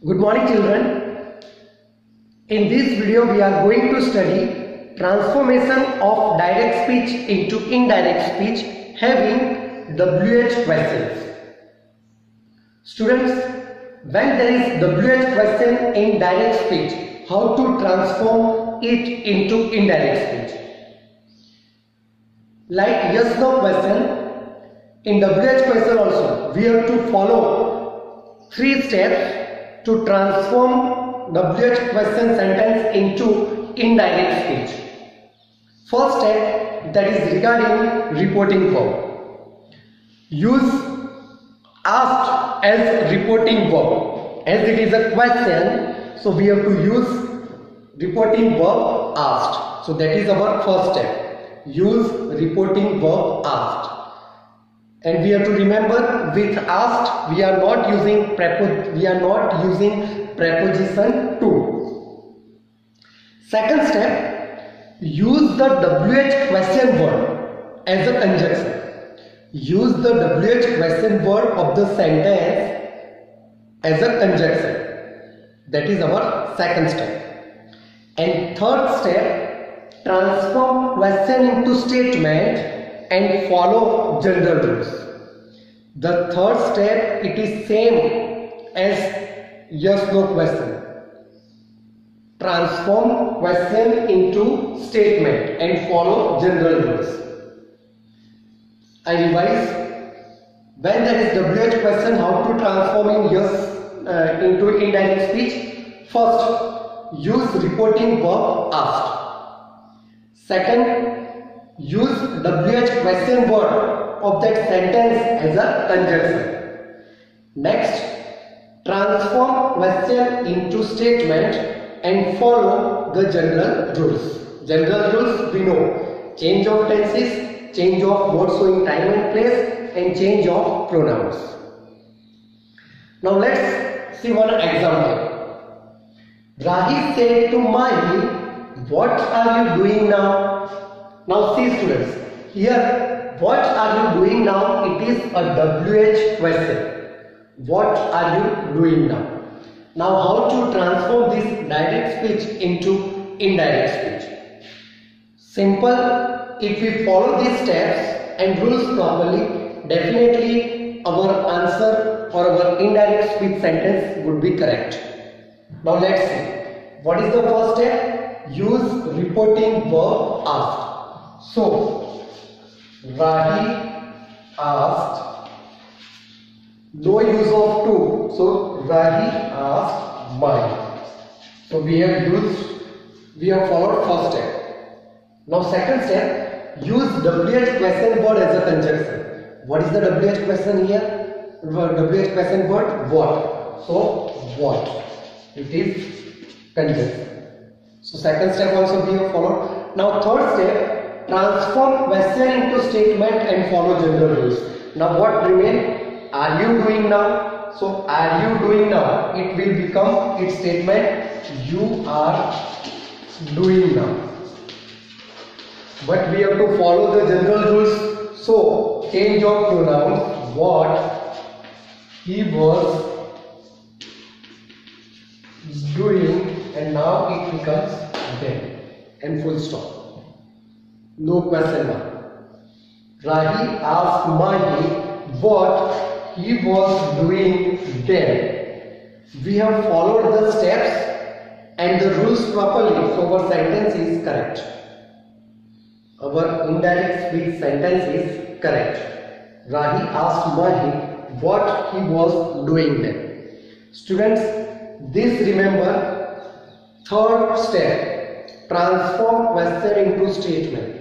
Good morning children. In this video we are going to study transformation of direct speech into indirect speech having WH questions. Students, when there is WH question in direct speech, how to transform it into indirect speech? Like yes no question, in WH question also we have to follow 3 steps to transform WH question sentence into indirect speech. First step, that is regarding reporting verb. Use asked as reporting verb. As it is a question, so we have to use reporting verb asked. So that is our first step. Use reporting verb asked. And we have to remember, with asked we are not using preposition to. Second step, use the WH question word as a conjunction. Use the WH question word of the sentence as a conjunction. That is our second step. And third step, transform question into statement and follow general rules. The third step, it is same as yes no question. Transform question into statement and follow general rules. I revise. When there is WH question, how to transform in yes into indirect speech? First, use reporting verb asked. Second, use WH question word of that sentence as a conjunction. Next, transform question into statement and follow the general rules. General rules we know: change of tenses, change of word showing time and place, and change of pronouns. Now let's see one example. Rahi said to Mahi, "What are you doing now?" Now see students, here what are you doing now? It is a WH question. What are you doing now? Now how to transform this direct speech into indirect speech? Simple. If we follow these steps and rules properly, definitely our answer or our indirect speech sentence would be correct. Now let's see. What is the first step? Use reporting verb asked. So, Rahi asked, no use of to, so Rahi asked Mahi. So we have followed first step. Now second step, use WH question word as a conjunction. What is the WH question here? WH question word what? So what? It is conjunction. So second step also we have followed. Now third step, transform question into statement and follow general rules. Now what remain? Are you doing now? So are you doing now? It will become its statement. You are doing now. But we have to follow the general rules. So change of pronouns. What he was doing, and now it becomes then, and full stop. No question mark. Rahi asked Mahi what he was doing then. We have followed the steps and the rules properly, so our sentence is correct. Our indirect speech sentence is correct. Rahi asked Mahi what he was doing then. Students, this remember, third step, transform question into statement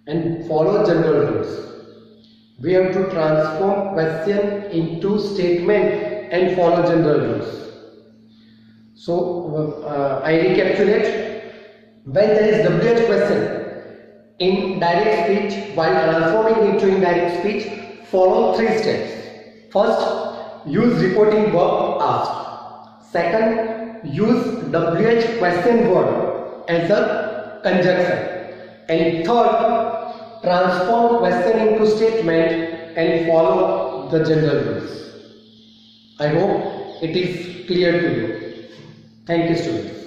and follow general rules. We have to transform question into statement and follow general rules. So I recapitulate. When there is WH question in direct speech, while transforming into indirect speech, follow 3 steps. First, use reporting verb asked. Second, use WH question word as a conjunction. And third, transform question into statement and follow the general rules. I hope it is clear to you. Thank you, students.